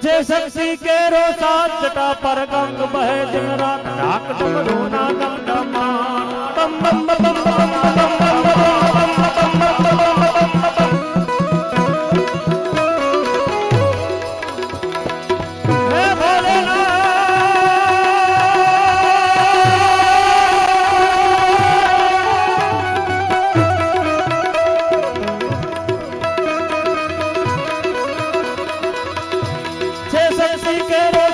छे शक्ति केरो सात जटा पर गंग बहे दिन रात डाक डमरू ना दम दमा दम दम दम दम दम दम हे भोलेनाथ छे शक्ति केरो